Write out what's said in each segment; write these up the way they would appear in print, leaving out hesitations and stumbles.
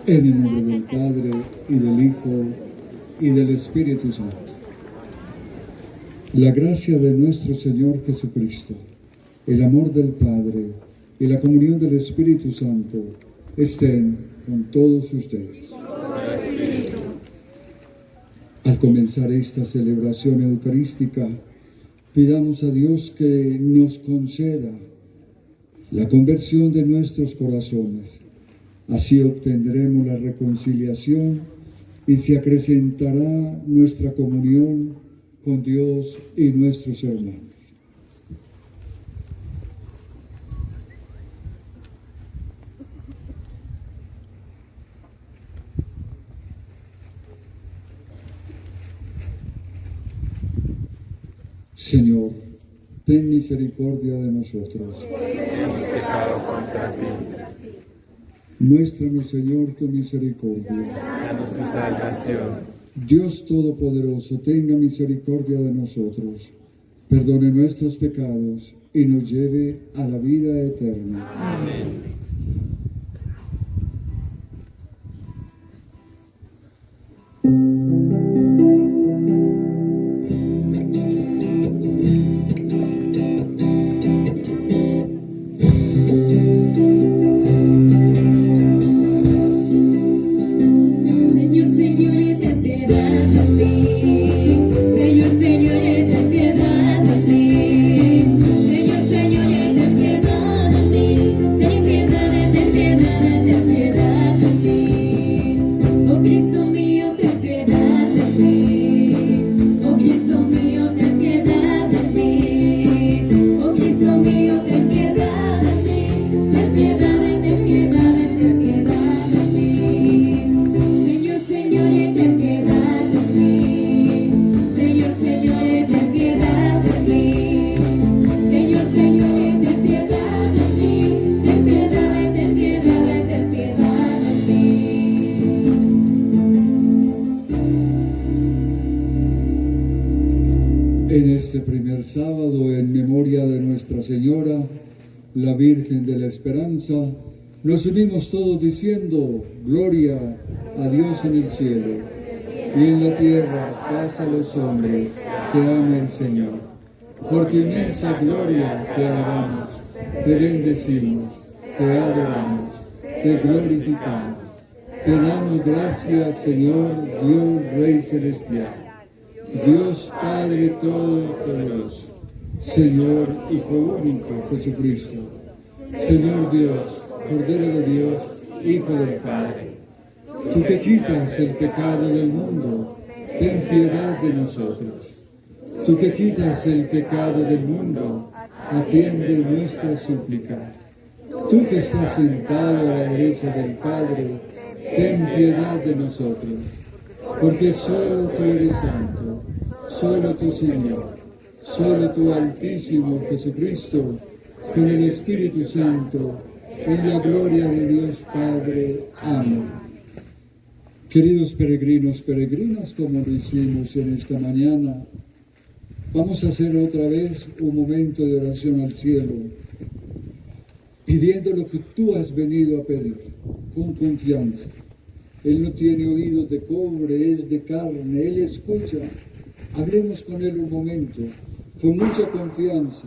En el nombre del Padre, y del Hijo, y del Espíritu Santo. La gracia de nuestro Señor Jesucristo, el amor del Padre y la comunión del Espíritu Santo estén con todos ustedes. Al comenzar esta celebración eucarística, pidamos a Dios que nos conceda la conversión de nuestros corazones. Así obtendremos la reconciliación y se acrecentará nuestra comunión con Dios y nuestros hermanos. Señor, ten misericordia de nosotros. Hemos pecado contra ti. Muéstranos, Señor, tu misericordia. Danos tu salvación. Dios Todopoderoso, tenga misericordia de nosotros, perdone nuestros pecados y nos lleve a la vida eterna. Amén. En este primer sábado, en memoria de Nuestra Señora, la Virgen de la Esperanza, nos unimos todos diciendo: Gloria a Dios en el cielo, y en la tierra paz a los hombres que ama el Señor. Por tu inmensa gloria te alabamos, te bendecimos, te adoramos, te glorificamos. Te damos gracias, Señor, Dios Rey Celestial, Dios Padre Todopoderoso, Señor Hijo único Jesucristo, Señor Dios, Cordero de Dios, Hijo del Padre. Tú que quitas el pecado del mundo, ten piedad de nosotros. Tú que quitas el pecado del mundo, atiende nuestras súplicas. Tú que estás sentado a la derecha del Padre, ten piedad de nosotros. Porque solo tú eres santo, solo tú, Señor, solo tú, Altísimo Jesucristo, con el Espíritu Santo, en la gloria de Dios Padre. Amén. Queridos peregrinos, peregrinas, como lo hicimos en esta mañana, vamos a hacer otra vez un momento de oración al cielo, pidiendo lo que tú has venido a pedir, con confianza. Él no tiene oídos de cobre, es de carne, Él escucha. Hablemos con Él un momento, con mucha confianza.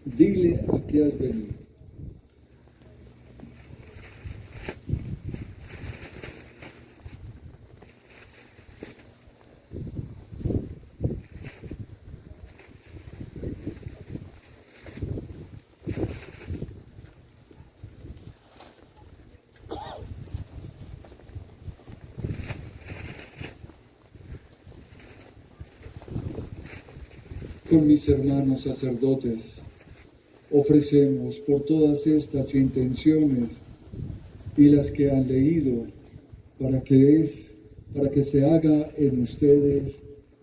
Dile a qué has venido. Con mis hermanos sacerdotes, ofrecemos por todas estas intenciones y las que han leído, para que se haga en ustedes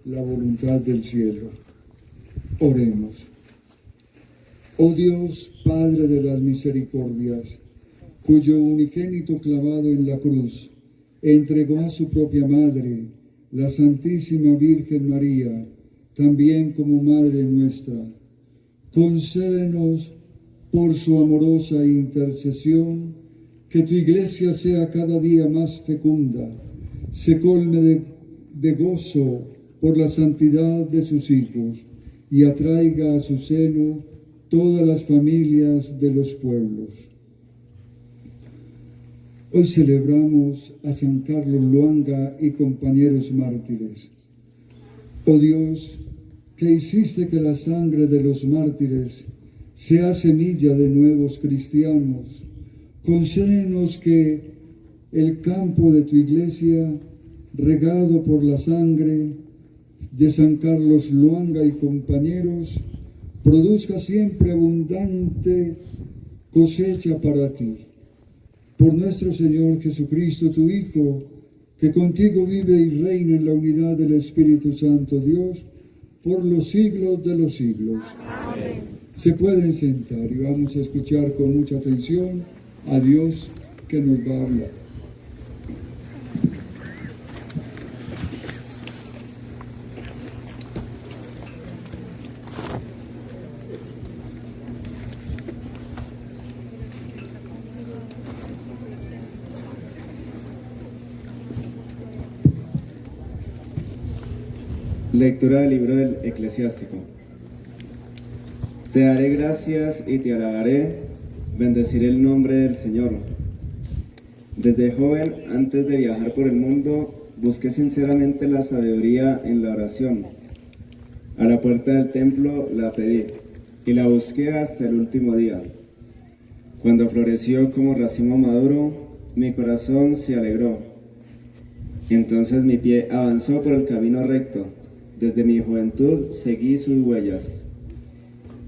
la voluntad del cielo. Oremos. Oh Dios, Padre de las misericordias, cuyo unigénito clavado en la cruz entregó a su propia madre la Santísima Virgen María, también como Madre nuestra, concédenos por su amorosa intercesión que tu Iglesia sea cada día más fecunda, se colme de gozo por la santidad de sus hijos y atraiga a su seno todas las familias de los pueblos. Hoy celebramos a San Carlos Luanga y compañeros mártires. Oh Dios, que hiciste que la sangre de los mártires sea semilla de nuevos cristianos, concédenos que el campo de tu Iglesia, regado por la sangre de San Carlos Luanga y compañeros, produzca siempre abundante cosecha para ti. Por nuestro Señor Jesucristo, tu Hijo, que contigo vive y reina en la unidad del Espíritu Santo, Dios, por los siglos de los siglos. Amén. Se pueden sentar y vamos a escuchar con mucha atención a Dios que nos va a hablar. Lectura del libro del Eclesiástico. Te daré gracias y te alabaré, bendeciré el nombre del Señor. Desde joven, antes de viajar por el mundo, busqué sinceramente la sabiduría en la oración. A la puerta del templo la pedí, y la busqué hasta el último día. Cuando floreció como racimo maduro, mi corazón se alegró. Entonces mi pie avanzó por el camino recto. Desde mi juventud seguí sus huellas.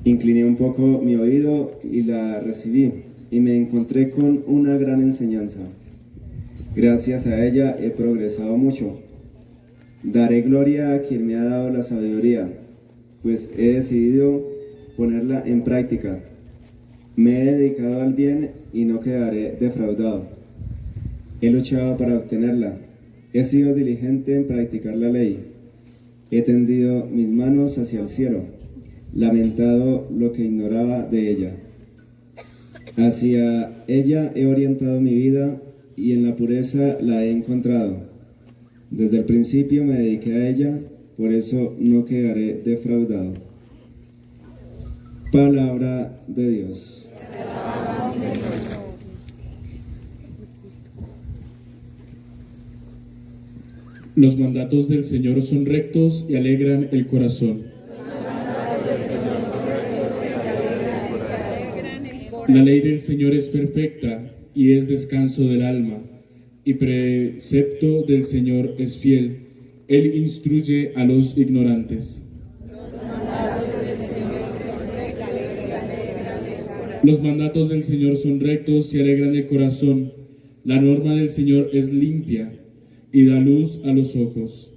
Incliné un poco mi oído y la recibí, y me encontré con una gran enseñanza. Gracias a ella he progresado mucho. Daré gloria a quien me ha dado la sabiduría, pues he decidido ponerla en práctica. Me he dedicado al bien y no quedaré defraudado. He luchado para obtenerla. He sido diligente en practicar la ley. He tendido mis manos hacia el cielo, lamentado lo que ignoraba de ella. Hacia ella he orientado mi vida y en la pureza la he encontrado. Desde el principio me dediqué a ella, por eso no quedaré defraudado. Palabra de Dios. Los mandatos del Señor son rectos y alegran el corazón. La ley del Señor es perfecta y es descanso del alma, y precepto del Señor es fiel. Él instruye a los ignorantes. Los mandatos del Señor son rectos y alegran el corazón. La norma del Señor es limpia y da luz a los ojos.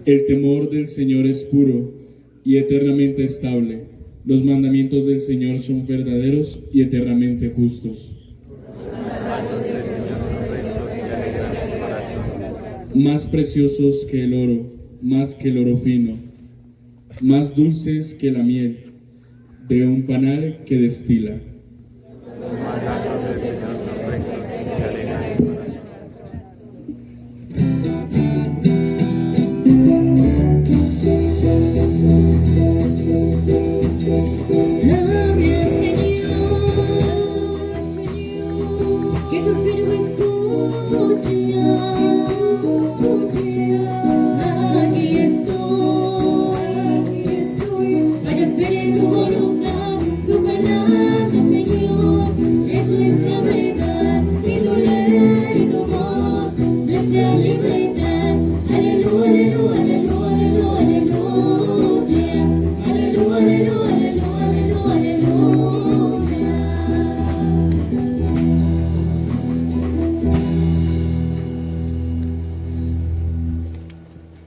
El temor del Señor es puro y eternamente estable. Los mandamientos del Señor son verdaderos y eternamente justos. Más preciosos que el oro, más que el oro fino, más dulces que la miel de un panal que destila.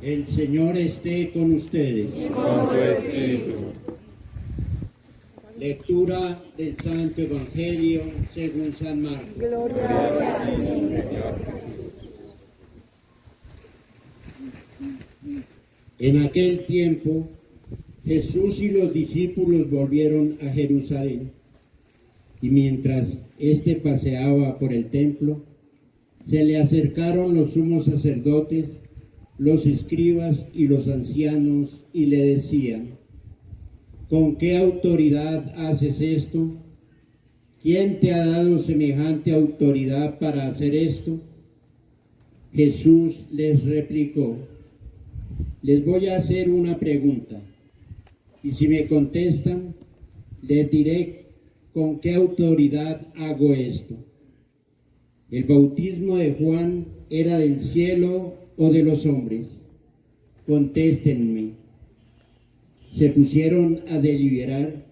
El Señor esté con ustedes. Con tu espíritu. Lectura del Santo Evangelio según San Marcos. Gloria a ti, Señor Jesús. En aquel tiempo, Jesús y los discípulos volvieron a Jerusalén, y mientras éste paseaba por el templo, se le acercaron los sumos sacerdotes, los escribas y los ancianos, y le decían: ¿con qué autoridad haces esto? ¿Quién te ha dado semejante autoridad para hacer esto? Jesús les replicó: les voy a hacer una pregunta, y si me contestan, les diré con qué autoridad hago esto. ¿El bautismo de Juan era del cielo o de los hombres? Contéstenme. Se pusieron a deliberar.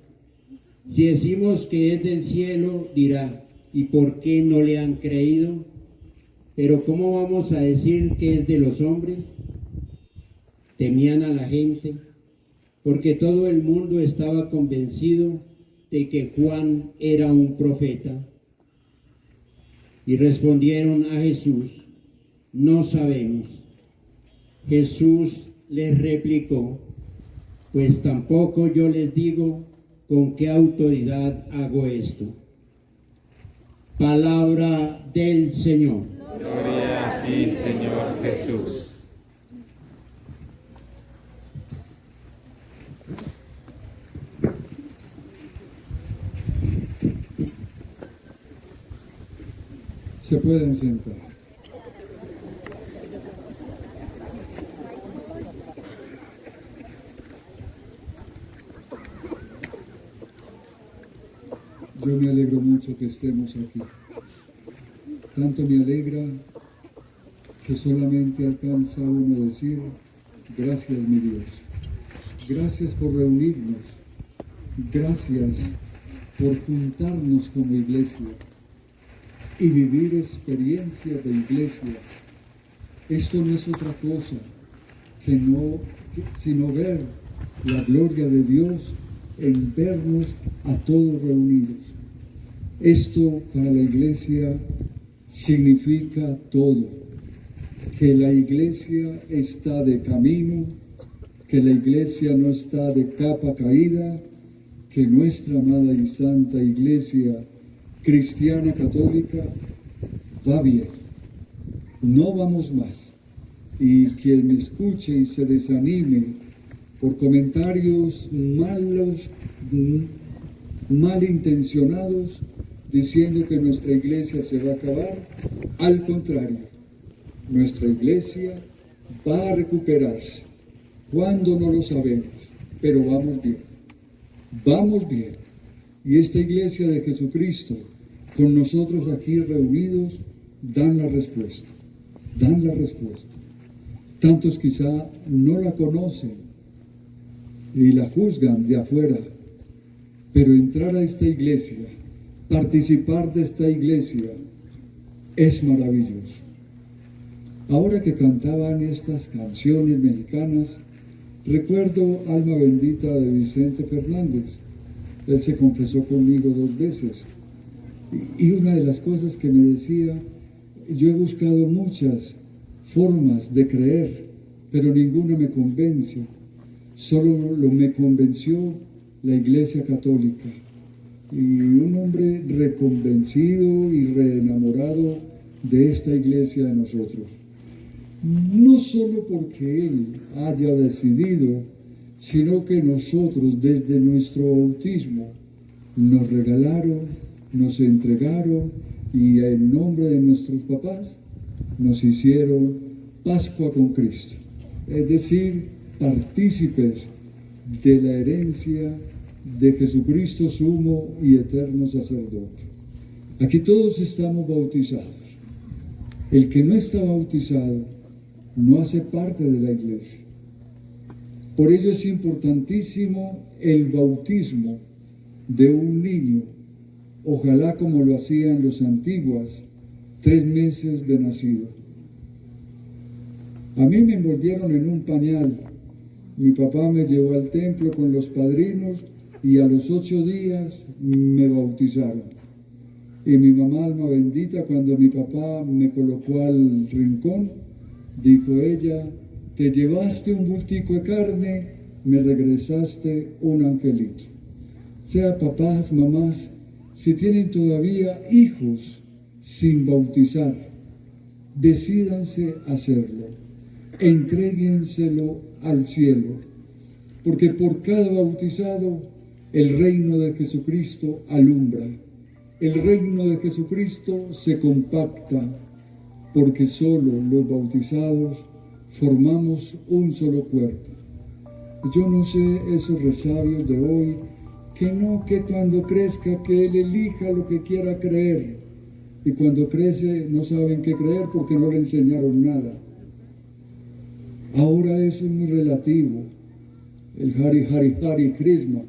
Si decimos que es del cielo, dirá: ¿y por qué no le han creído? Pero ¿cómo vamos a decir que es de los hombres? Temían a la gente, porque todo el mundo estaba convencido de que Juan era un profeta. Y respondieron a Jesús: no sabemos. Jesús les replicó: pues tampoco yo les digo con qué autoridad hago esto. Palabra del Señor. Gloria a ti, Señor Jesús. Se pueden sentar. Yo me alegro mucho que estemos aquí. Tanto me alegra que solamente alcanza uno a decir: gracias, mi Dios. Gracias por reunirnos. Gracias por juntarnos como iglesia y vivir experiencias de iglesia. Esto no es otra cosa sino ver la gloria de Dios en vernos a todos reunidos. Esto para la iglesia significa todo, que la iglesia está de camino, que la iglesia no está de capa caída, que nuestra amada y santa iglesia cristiana católica va bien, no vamos mal. Y quien me escuche y se desanime por comentarios malintencionados diciendo que nuestra iglesia se va a acabar, al contrario, nuestra iglesia va a recuperarse. ¿Cuándo? No lo sabemos, pero vamos bien. Vamos bien. Y esta iglesia de Jesucristo, con nosotros aquí reunidos, dan la respuesta. Dan la respuesta. Tantos quizá no la conocen y la juzgan de afuera, pero entrar a esta iglesia, participar de esta iglesia, es maravilloso. Ahora que cantaban estas canciones mexicanas, recuerdo Alma Bendita de Vicente Fernández. Él se confesó conmigo 2 veces. Y una de las cosas que me decía: yo he buscado muchas formas de creer, pero ninguna me convence. Solo me convenció la Iglesia Católica. Y un hombre reconvencido y reenamorado de esta iglesia de nosotros. No solo porque él haya decidido, sino que nosotros desde nuestro bautismo nos regalaron, nos entregaron y en nombre de nuestros papás nos hicieron Pascua con Cristo. Es decir, partícipes de la herencia de Jesucristo, sumo y eterno sacerdote. Aquí todos estamos bautizados. El que no está bautizado no hace parte de la iglesia. Por ello es importantísimo el bautismo de un niño, ojalá como lo hacían los antiguos, 3 meses de nacido. A mí me envolvieron en un pañal. Mi papá me llevó al templo con los padrinos y a los 8 días me bautizaron. Y mi mamá, alma bendita, cuando mi papá me colocó al rincón, dijo ella: te llevaste un bultico de carne, me regresaste un angelito. O sea, papás, mamás, si tienen todavía hijos sin bautizar, decídanse hacerlo, entréguenselo al cielo, porque por cada bautizado el reino de Jesucristo alumbra, el reino de Jesucristo se compacta, porque solo los bautizados formamos un solo cuerpo. Yo no sé esos resabios de hoy, que cuando crezca, que él elija lo que quiera creer, y cuando crece no saben qué creer porque no le enseñaron nada. Ahora eso es muy relativo, el Hari Hari Hari Krishna.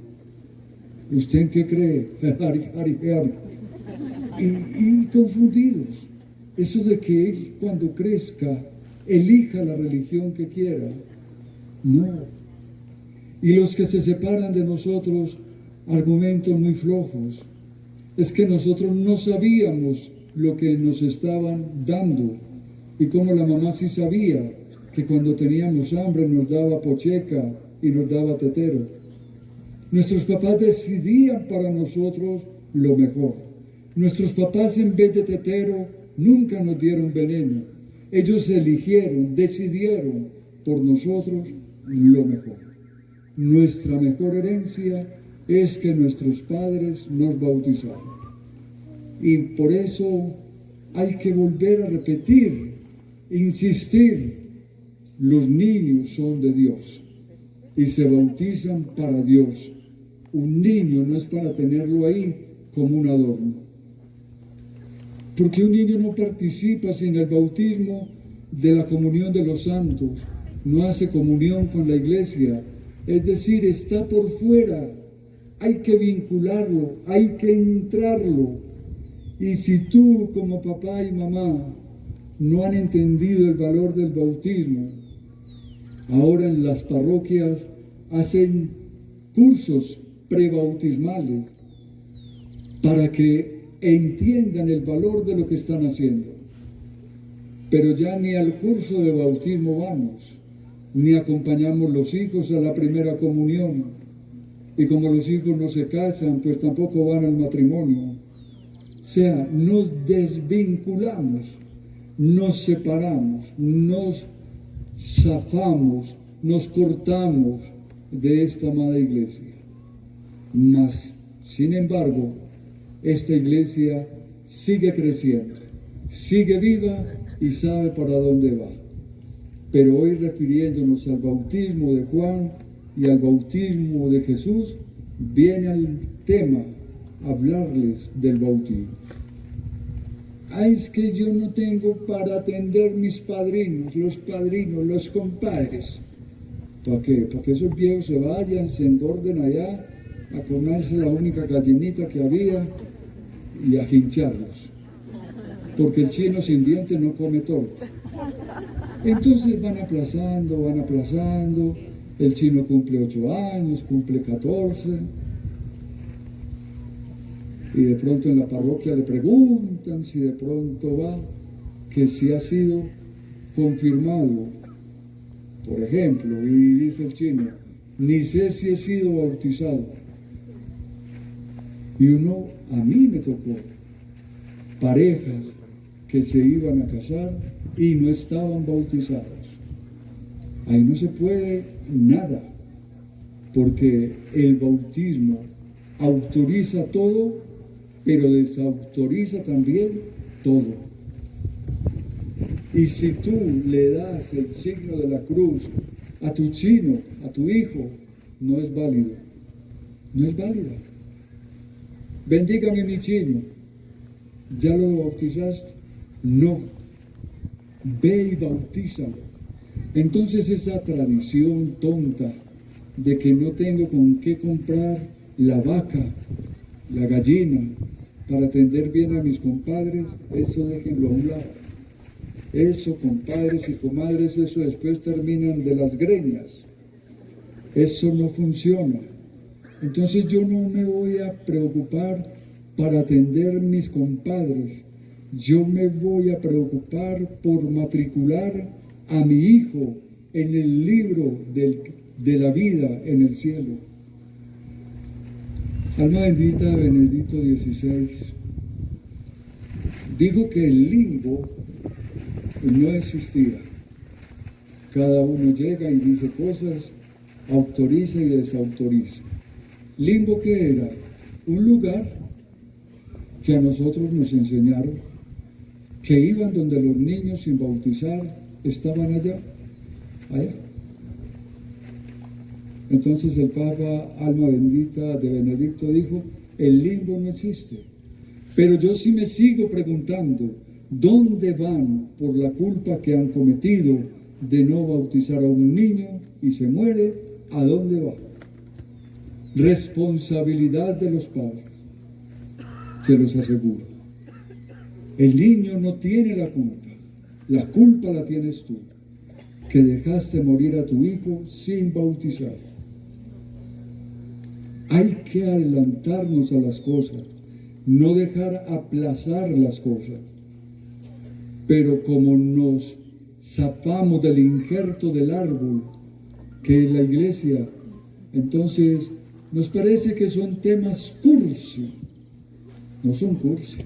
¿Usted en qué cree? Hari Hari Hari. Y confundidos. Eso de que él cuando crezca elija la religión que quiera. No. Y los que se separan de nosotros, argumentos muy flojos. Es que nosotros no sabíamos lo que nos estaban dando. Y como la mamá sí sabía que cuando teníamos hambre nos daba pocheca y nos daba tetero. Nuestros papás decidían para nosotros lo mejor. Nuestros papás en vez de tetero nunca nos dieron veneno. Ellos eligieron, decidieron por nosotros lo mejor. Nuestra mejor herencia es que nuestros padres nos bautizaron. Y por eso hay que volver a repetir, insistir, los niños son de Dios y se bautizan para Dios. Un niño no es para tenerlo ahí como un adorno. Porque un niño no participa sin el bautismo de la comunión de los santos, no hace comunión con la iglesia, es decir, está por fuera. Hay que vincularlo, hay que entrarlo. Y si tú como papá y mamá no han entendido el valor del bautismo, ahora en las parroquias hacen cursos prebautismales para que entiendan el valor de lo que están haciendo. Pero ya ni al curso de bautismo vamos, ni acompañamos los hijos a la primera comunión. Y como los hijos no se casan, pues tampoco van al matrimonio. O sea, nos desvinculamos, nos separamos, nos zafamos, nos cortamos de esta amada iglesia. Mas, sin embargo, esta iglesia sigue creciendo, sigue viva y sabe para dónde va. Pero hoy, refiriéndonos al bautismo de Juan y al bautismo de Jesús, viene al tema hablarles del bautismo. Es que yo no tengo para atender mis padrinos, los compadres. ¿Para qué? Para que esos viejos se vayan, se engorden allá a comerse la única gallinita que había y a hincharlos. Porque el chino sin dientes no come torta. Entonces van aplazando. El chino cumple 8 años, cumple 14. Y de pronto en la parroquia le preguntan si de pronto va, que si ha sido confirmado, por ejemplo, y dice el chino, ni sé si he sido bautizado. Y a mí me tocó parejas que se iban a casar y no estaban bautizados. Ahí no se puede nada, porque el bautismo autoriza todo, pero desautoriza también todo. Y si tú le das el signo de la cruz a tu chino, a tu hijo, no es válido. No es válida. Bendígame mi chino. ¿Ya lo bautizaste? No. Ve y bautízalo. Entonces esa tradición tonta de que no tengo con qué comprar la vaca, la gallina, para atender bien a mis compadres, eso déjenlo a un lado. Eso, compadres y comadres, eso después terminan de las greñas. Eso no funciona. Entonces yo no me voy a preocupar para atender mis compadres. Yo me voy a preocupar por matricular a mi hijo en el libro de la vida en el cielo. Alma bendita de Benedicto XVI dijo que el limbo no existía. Cada uno llega y dice cosas, autoriza y desautoriza. ¿Limbo qué era? Un lugar que a nosotros nos enseñaron, que iban donde los niños sin bautizar estaban allá. Entonces el Papa, alma bendita de Benedicto, dijo, el limbo no existe. Pero yo sí me sigo preguntando, ¿dónde van por la culpa que han cometido de no bautizar a un niño y se muere? ¿A dónde va? Responsabilidad de los padres, se los aseguro. El niño no tiene la culpa la tienes tú, que dejaste morir a tu hijo sin bautizar. Hay que adelantarnos a las cosas, no dejar aplazar las cosas. Pero como nos zafamos del injerto del árbol, que es la iglesia, entonces nos parece que son temas cursi. No son cursi,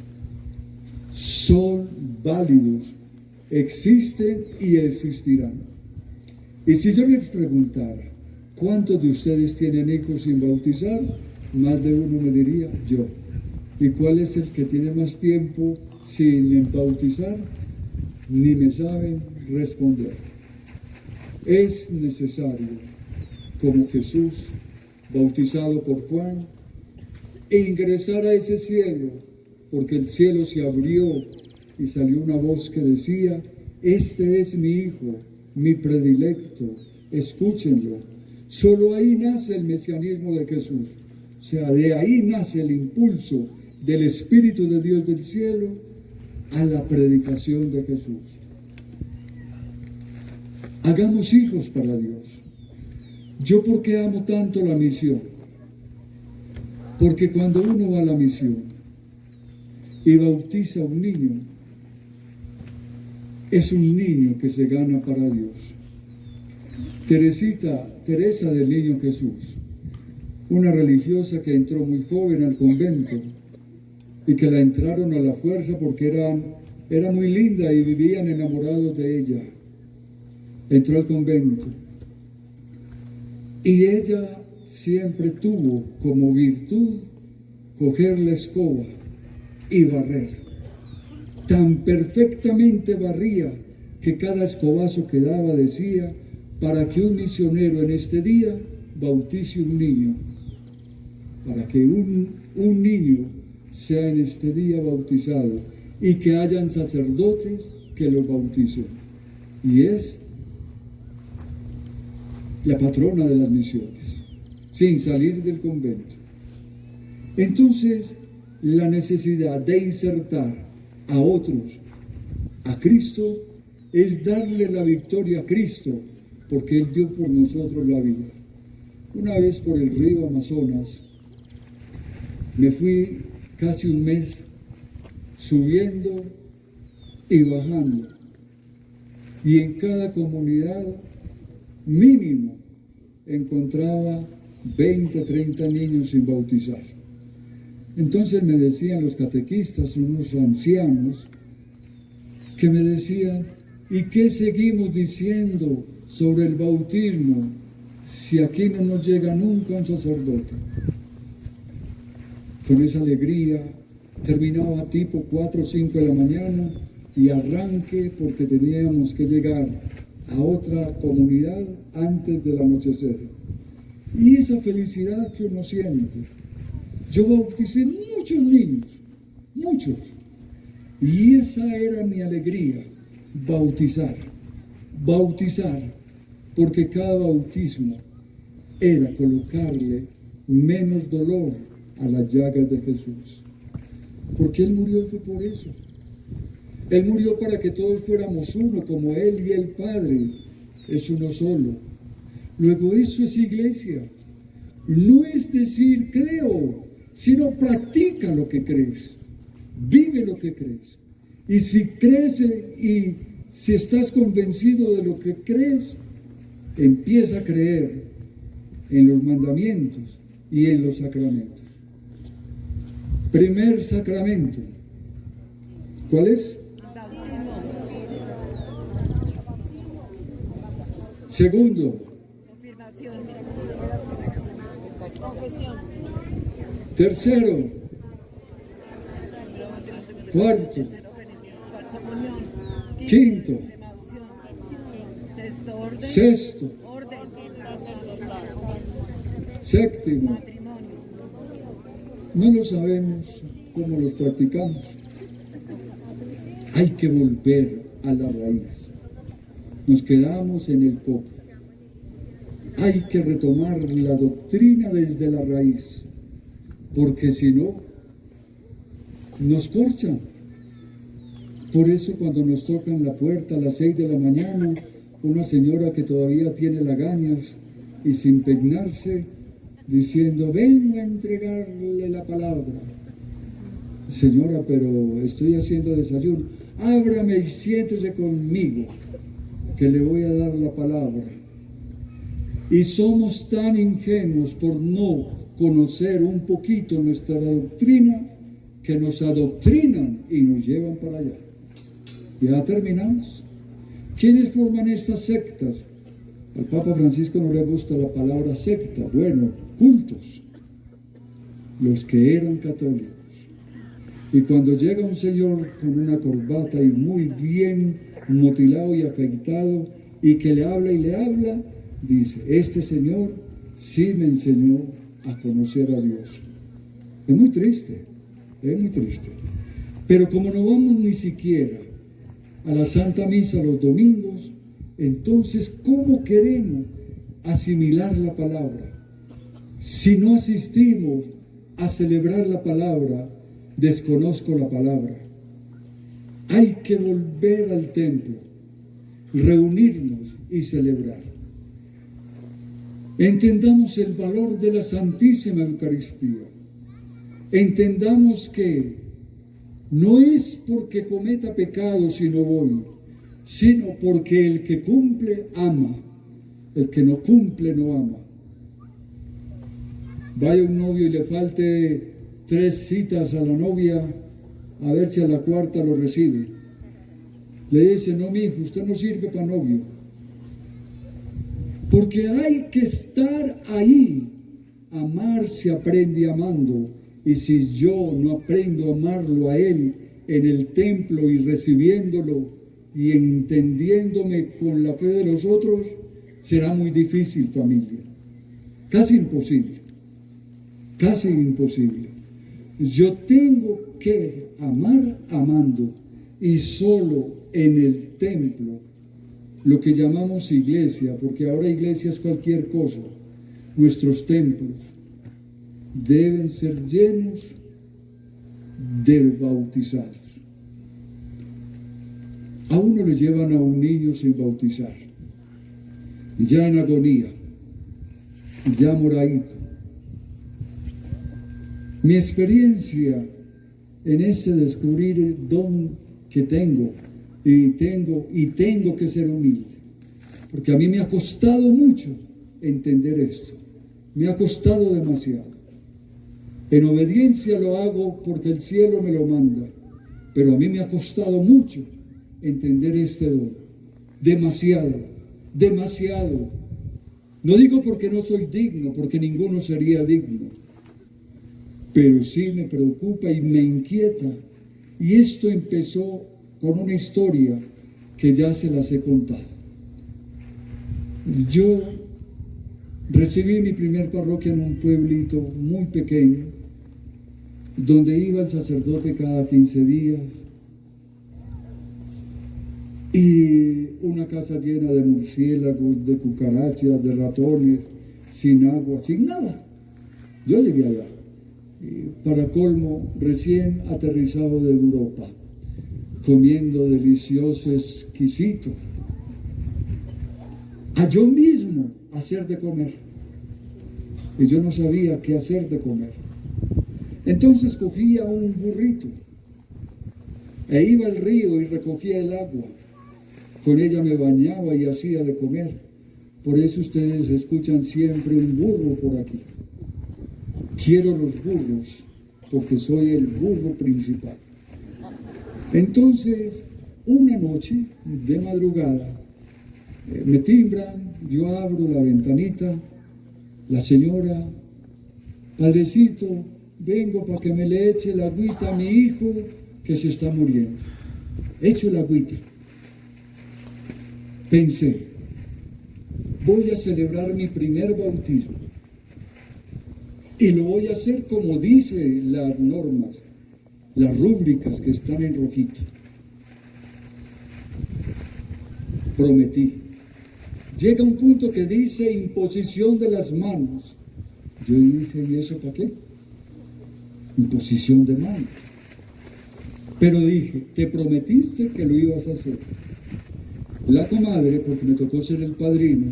son válidos, existen y existirán. Y si yo les preguntara, ¿cuántos de ustedes tienen hijos sin bautizar? Más de uno me diría, yo. ¿Y cuál es el que tiene más tiempo sin bautizar? Ni me saben responder. Es necesario, como Jesús, bautizado por Juan, ingresar a ese cielo, porque el cielo se abrió y salió una voz que decía, este es mi hijo, mi predilecto, escúchenlo. Solo ahí nace el mesianismo de Jesús. O sea, de ahí nace el impulso del Espíritu de Dios del cielo a la predicación de Jesús. Hagamos hijos para Dios. ¿Yo por qué amo tanto la misión? Porque cuando uno va a la misión y bautiza a un niño, es un niño que se gana para Dios. Teresa del Niño Jesús, una religiosa que entró muy joven al convento y que la entraron a la fuerza porque era muy linda y vivían enamorados de ella. Entró al convento y ella siempre tuvo como virtud coger la escoba y barrer. Tan perfectamente barría que cada escobazo que daba decía, para que un misionero en este día bautice un niño, para que un niño sea en este día bautizado y que hayan sacerdotes que los bauticen. Y es la patrona de las misiones, sin salir del convento. Entonces, la necesidad de insertar a otros a Cristo es darle la victoria a Cristo, porque Él dio por nosotros la vida. Una vez por el río Amazonas, me fui casi un mes subiendo y bajando, y en cada comunidad mínimo encontraba 20, 30 niños sin bautizar. Entonces me decían los catequistas, unos ancianos, que me decían, ¿y qué seguimos diciendo sobre el bautismo si aquí no nos llega nunca un sacerdote? Con esa alegría terminaba tipo 4 o 5 de la mañana y arranque porque teníamos que llegar a otra comunidad antes del anochecer. Y esa felicidad que uno siente. Yo bauticé muchos niños, muchos. Y esa era mi alegría, bautizar, porque cada bautismo era colocarle menos dolor a las llagas de Jesús. Porque Él murió fue por eso. Él murió para que todos fuéramos uno, como Él y el Padre es uno solo. Luego eso es iglesia. No es decir creo, sino practica lo que crees, vive lo que crees. Y si crees y si estás convencido de lo que crees, empieza a creer en los mandamientos y en los sacramentos. Primer sacramento, ¿cuál es? Segundo, confesión. Tercero, cuarto, Comunión. quinto, Sexto, orden. sexto, Orden. séptimo. Matrimonio. No lo sabemos cómo los practicamos. Hay que volver a la raíz. Nos quedamos en el copo. Hay que retomar la doctrina desde la raíz, porque si no, nos corchan. Por eso cuando nos tocan la puerta a las 6 de la mañana, una señora que todavía tiene lagañas y sin peinarse, diciendo, vengo a entregarle la palabra. Señora, pero estoy haciendo desayuno. Ábrame y siéntese conmigo, que le voy a dar la palabra. Y somos tan ingenuos por no conocer un poquito nuestra doctrina, que nos adoctrinan y nos llevan para allá. Ya terminamos. ¿Quiénes forman estas sectas? Al Papa Francisco no le gusta la palabra secta. Bueno, cultos. Los que eran católicos. Y cuando llega un señor con una corbata y muy bien motilado y afeitado, y que le habla, dice, este señor sí me enseñó a conocer a Dios. Es muy triste. Pero como no vamos ni siquiera a la Santa Misa los domingos, entonces, ¿cómo queremos asimilar la palabra? Si no asistimos a celebrar la palabra, desconozco la palabra. Hay que volver al templo, reunirnos y celebrar. Entendamos el valor de la Santísima Eucaristía. Entendamos que no es porque cometa pecado si no voy, sino porque el que cumple ama, el que no cumple no ama. Vaya un novio y le falte 3 citas a la novia, a ver si a la cuarta lo recibe. Le dice, no, mi hijo, usted no sirve para novio. Porque hay que estar ahí. Amar se aprende amando. Y si yo no aprendo a amarlo a Él en el templo y recibiéndolo y entendiéndome con la fe de los otros, será muy difícil, familia. Casi imposible. Casi imposible. Yo tengo que amar amando, y solo en el templo, lo que llamamos iglesia, porque ahora iglesia es cualquier cosa, nuestros templos deben ser llenos de bautizados. A uno le llevan a un niño sin bautizar, ya en agonía, ya moradito. Mi experiencia en ese descubrir el don que tengo que ser humilde, porque a mí me ha costado mucho entender esto, me ha costado demasiado. En obediencia lo hago porque el cielo me lo manda, pero a mí me ha costado mucho entender este don, demasiado. No digo porque no soy digno, porque ninguno sería digno, pero sí me preocupa y me inquieta. Y esto empezó con una historia que ya se las he contado. Yo recibí mi primer parroquia en un pueblito muy pequeño, donde iba el sacerdote cada 15 días, y una casa llena de murciélagos, de cucarachas, de ratones, sin agua, sin nada. Yo llegué allá, y para colmo, recién aterrizado de Europa, comiendo delicioso, exquisito, a yo mismo hacer de comer. y yo no sabía qué hacer de comer. Entonces cogía un burrito e iba al río y recogía el agua. Con ella me bañaba y hacía de comer. Por eso ustedes escuchan siempre un burro por aquí. Quiero los burros porque soy el burro principal. Entonces, una noche de madrugada, me timbran, yo abro la ventanita, la señora, padrecito, vengo para que me le eche la agüita a mi hijo que se está muriendo. Echo la agüita. Pensé, voy a celebrar mi primer bautismo y lo voy a hacer como dice las normas, las rúbricas que están en rojito. Prometí. Llega un punto que dice imposición de las manos. Yo dije, ¿y eso para qué? Imposición de manos. Pero dije, te prometiste que lo ibas a hacer. La comadre, porque me tocó ser el padrino,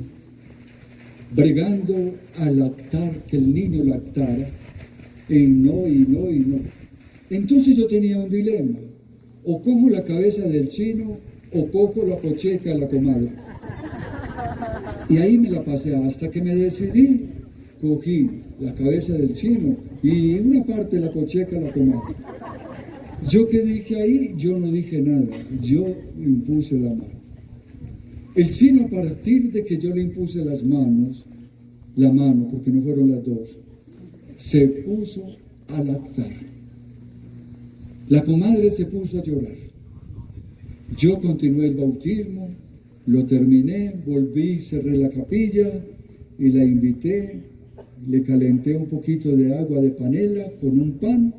bregando a lactar, que el niño lactara, y no. Entonces yo tenía un dilema, o cojo la cabeza del chino, o cojo la pocheca de la comadre. Y ahí me la pasé, hasta que me decidí, cogí la cabeza del chino, y una parte de la pocheca de la comadre. Yo que dije ahí, yo no dije nada, yo impuse la mano. El chino, a partir de que yo le impuse la mano, porque no fueron las dos, se puso a lactar. La comadre se puso a llorar. Yo continué el bautismo, lo terminé, volví, cerré la capilla y la invité, le calenté un poquito de agua de panela con un pan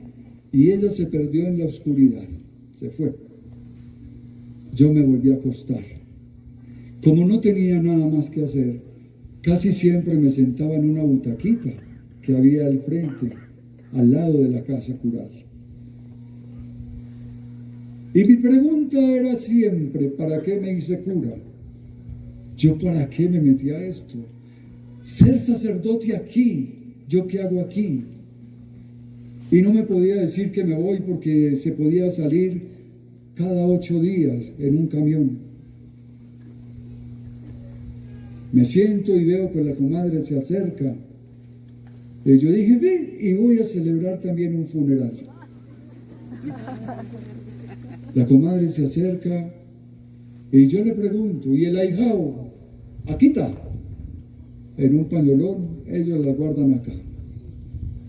y ella se perdió en la oscuridad, se fue. Yo me volví a acostar. Como no tenía nada más que hacer, casi siempre me sentaba en una butaquita que había al frente, al lado de la casa cural. Y mi pregunta era siempre, ¿para qué me hice cura? ¿Yo para qué me metí a esto? Ser sacerdote aquí, ¿yo qué hago aquí? Y no me podía decir que me voy porque se podía salir cada 8 días en un camión. Me siento y veo que la comadre se acerca. Y yo dije, ven, y voy a celebrar también un funeral. La comadre se acerca y yo le pregunto, ¿y el ahijao? Aquí está. En un pañolón, ellos la guardan acá.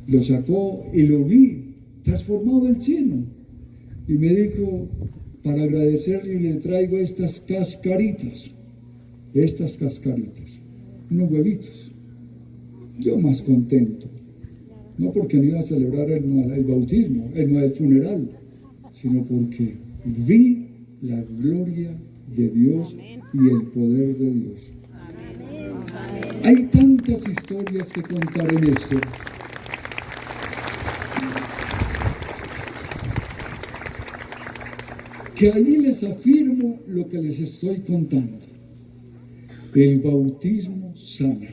Lo sacó y lo vi transformado del chino. Y me dijo, para agradecerle le traigo estas cascaritas, unos huevitos. Yo más contento, no porque no iba a celebrar el bautismo, el funeral, sino porque vi la gloria de Dios y el poder de Dios. Hay tantas historias que contar en esto. Que allí les afirmo lo que les estoy contando. El bautismo sana.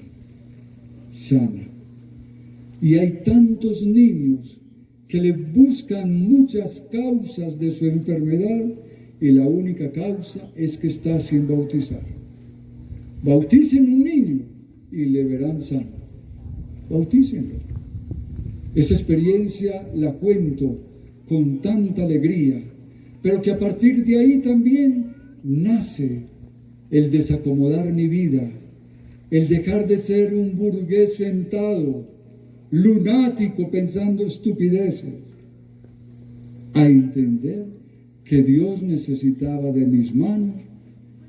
Y hay tantos niños que le buscan muchas causas de su enfermedad y la única causa es que está sin bautizar. Bauticen un niño y le verán sano. Bautícenlo. Esa experiencia la cuento con tanta alegría, pero que a partir de ahí también nace el desacomodar mi vida, el dejar de ser un burgués sentado, lunático pensando estupideces, a entender que Dios necesitaba de mis manos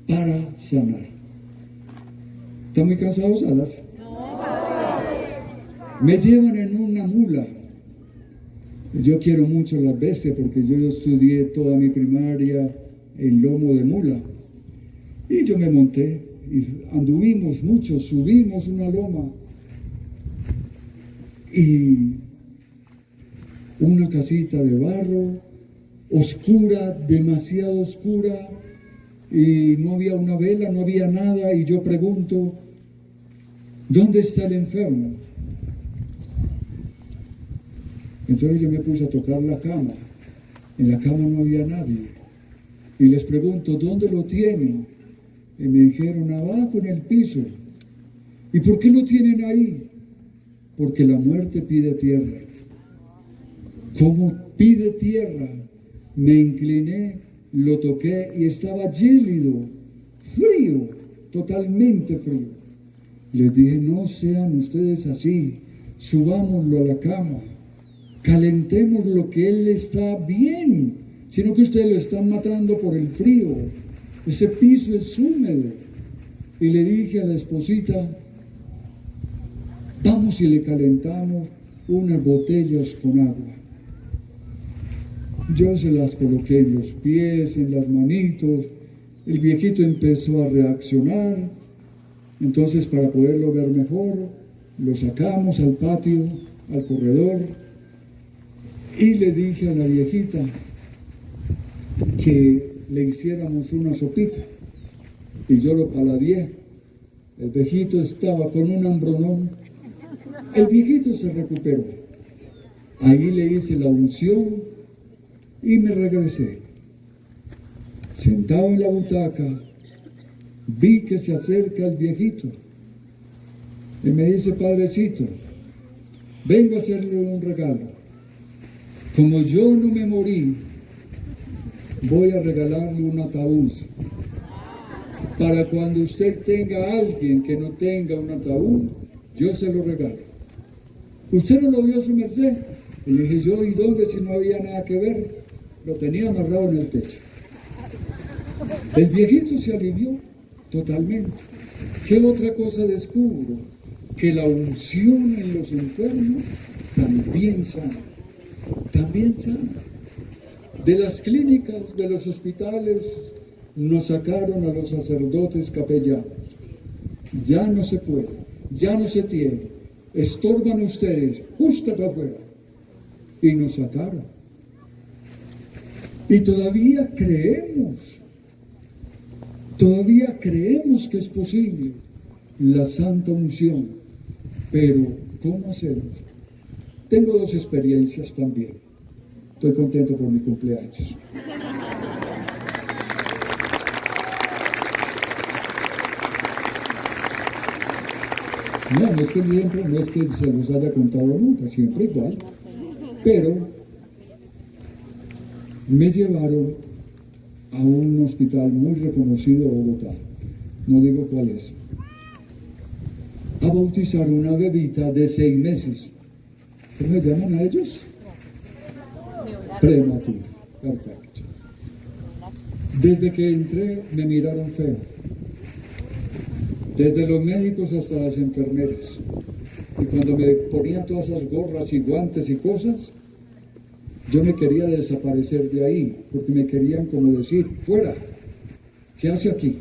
para sanar. ¿Están muy cansados, Alas? Me llevan en una mula. Yo quiero mucho las bestias porque yo estudié toda mi primaria en lomo de mula. Y yo me monté y anduvimos mucho, subimos una loma y una casita de barro, oscura, demasiado oscura, y no había una vela, no había nada, y yo pregunto, ¿dónde está el enfermo? Entonces yo me puse a tocar la cama. En la cama no había nadie. Y les pregunto, ¿dónde lo tienen? Y me dijeron, abajo en el piso. ¿Y por qué lo tienen ahí? Porque la muerte pide tierra. Como pide tierra, me incliné, lo toqué y estaba gélido, frío, totalmente frío. Les dije, no sean ustedes así, subámoslo a la cama, calentemos lo que él está bien, sino que ustedes lo están matando por el frío. Ese piso es húmedo. Y le dije a la esposita, vamos y le calentamos unas botellas con agua. Yo se las coloqué en los pies, en las manitos. El viejito empezó a reaccionar. Entonces, para poderlo ver mejor, lo sacamos al patio, al corredor, y le dije a la viejita que le hiciéramos una sopita. Y yo lo paladeé. El viejito estaba con un hambronón. El viejito se recuperó. Ahí le hice la unción y me regresé. Sentado en la butaca, vi que se acerca el viejito y me dice, padrecito, vengo a hacerle un regalo. Como yo no me morí, voy a regalarle un ataúd. Para cuando usted tenga a alguien que no tenga un ataúd, yo se lo regalo. ¿Usted no lo vio, su merced? Y le dije yo, ¿y dónde si no había nada que ver? Lo tenía amarrado en el techo. El viejito se alivió totalmente. ¿Qué otra cosa descubro? Que la unción en los enfermos también sana. También sana. De las clínicas, de los hospitales, nos sacaron a los sacerdotes capellanos. Ya no se puede, ya no se tiene. Estorban ustedes, justo para afuera. Y nos sacaron. Y todavía creemos que es posible la santa unción. Pero, ¿cómo hacemos? Tengo 2 experiencias también. Estoy contento por mi cumpleaños. No es que siempre, no es que se los haya contado nunca, siempre igual. Pero me llevaron a un hospital muy reconocido de Bogotá, no digo cuál es, a bautizar una bebita de 6 meses. ¿Cómo se llaman a ellos? Prematuro. Perfecto. Desde que entré me miraron feo. Desde los médicos hasta las enfermeras. Y cuando me ponían todas esas gorras y guantes y cosas, yo me quería desaparecer de ahí, porque me querían como decir, fuera, ¿qué hace aquí?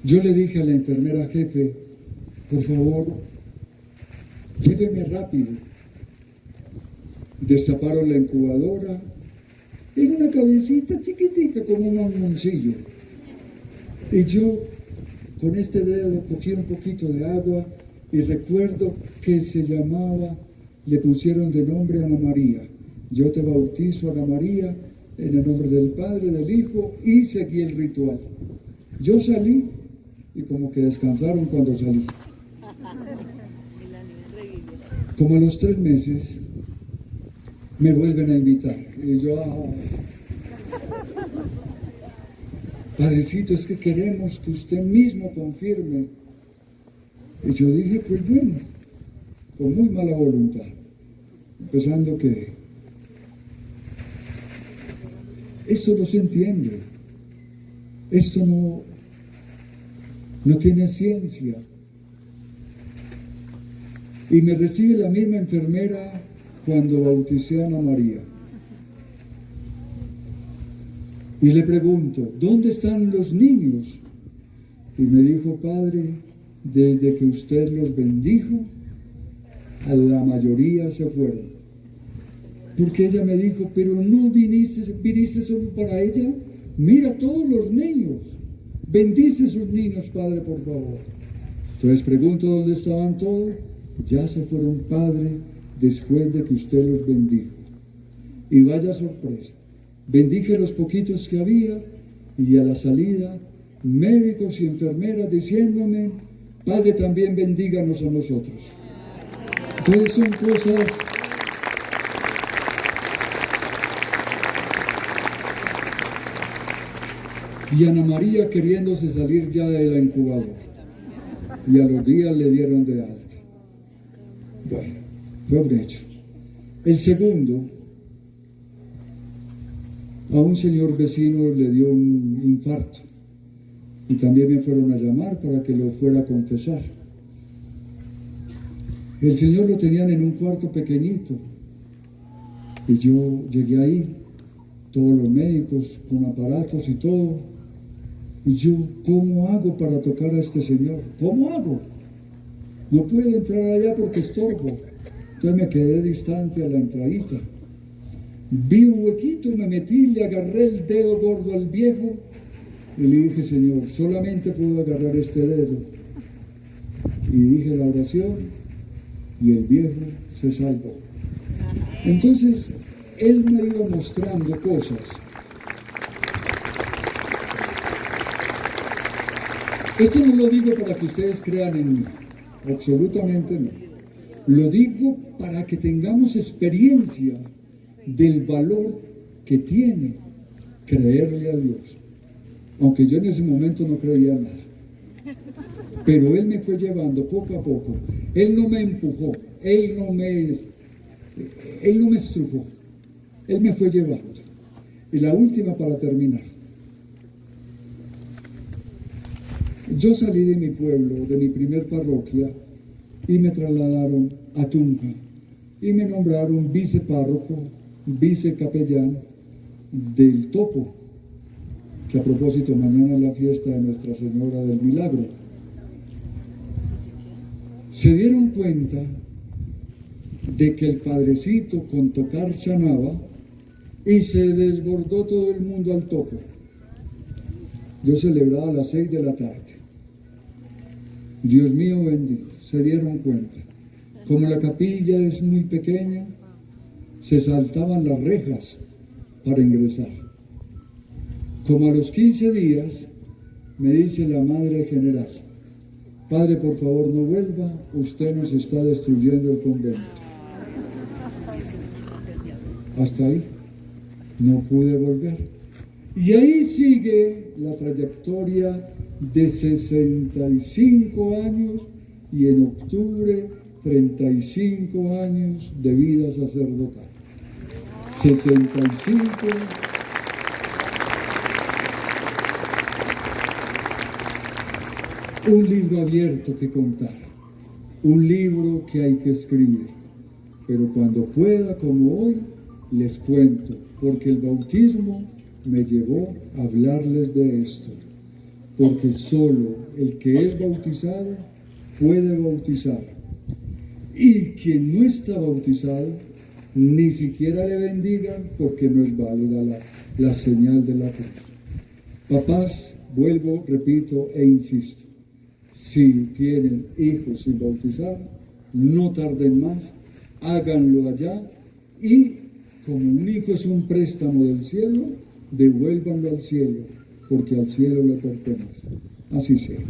Yo le dije a la enfermera jefe, por favor, lléveme rápido. Destaparon la incubadora, era una cabecita chiquitica como un mamoncillo. Y yo con este dedo cogí un poquito de agua y recuerdo que se llamaba, le pusieron de nombre Ana María. Yo te bautizo, Ana María, en el nombre del Padre, del Hijo, y seguí el ritual. Yo salí y como que descansaron cuando salí. Como a los 3 meses me vuelven a invitar. Y yo, padrecito, es que queremos que usted mismo confirme. Y yo dije, pues bueno, con muy mala voluntad, empezando que esto no se entiende, esto no tiene ciencia. Y me recibe la misma enfermera cuando bauticé a Ana María. Y le pregunto, ¿dónde están los niños? Y me dijo, padre, desde que usted los bendijo, a la mayoría se fueron. Porque ella me dijo, pero no viniste solo para ella. Mira todos los niños. Bendice sus niños, padre, por favor. Entonces pregunto dónde estaban todos. ya se fueron, Padre, después de que usted los bendijo. Y vaya sorpresa, bendije los poquitos que había y a la salida, médicos y enfermeras diciéndome, Padre, también bendíganos a nosotros. Entonces son cosas... Y Ana María queriéndose salir ya de la incubadora. Y a los días le dieron de alta. Bueno, fue un hecho. El segundo, a un señor vecino le dio un infarto. Y también me fueron a llamar para que lo fuera a confesar. El señor lo tenían en un cuarto pequeñito. Y yo llegué ahí, todos los médicos con aparatos y todo. Y yo, ¿cómo hago para tocar a este señor? ¿Cómo hago? No puedo entrar allá porque estorbo. Entonces me quedé distante a la entradita. Vi un huequito, me metí, le agarré el dedo gordo al viejo y le dije, Señor, solamente puedo agarrar este dedo. Y dije la oración y el viejo se salvó. Entonces, él me iba mostrando cosas. Esto no lo digo para que ustedes crean en mí, absolutamente no. Lo digo para que tengamos experiencia del valor que tiene creerle a Dios. Aunque yo en ese momento no creía nada. Pero Él me fue llevando poco a poco. Él no me empujó, Él no me estrujó. Él me fue llevando. Y la última para terminar. Yo salí de mi pueblo, de mi primer parroquia, y me trasladaron a Tunja. Y me nombraron vicepárroco, vicecapellán del Topo, que a propósito mañana es la fiesta de Nuestra Señora del Milagro. Se dieron cuenta de que el padrecito con tocar sanaba y se desbordó todo el mundo al Topo. Yo celebraba a las 6 de la tarde. Dios mío bendito, se dieron cuenta. Como la capilla es muy pequeña, se saltaban las rejas para ingresar. Como a los 15 días, me dice la madre general, Padre, por favor no vuelva, usted nos está destruyendo el convento. Hasta ahí, no pude volver. Y ahí sigue la trayectoria de 65 años y en octubre 35 años de vida sacerdotal. 65. Un libro abierto que contar, un libro que hay que escribir, pero cuando pueda, como hoy, les cuento, porque el bautismo me llevó a hablarles de esto, porque solo el que es bautizado puede bautizar, y quien no está bautizado, ni siquiera le bendigan, porque no es válida la señal de la cruz. Papás, vuelvo, repito e insisto, si tienen hijos sin bautizar, no tarden más, háganlo allá y como un hijo es un préstamo del cielo, devuélvanlo al cielo, porque al cielo le pertenece. Así sea.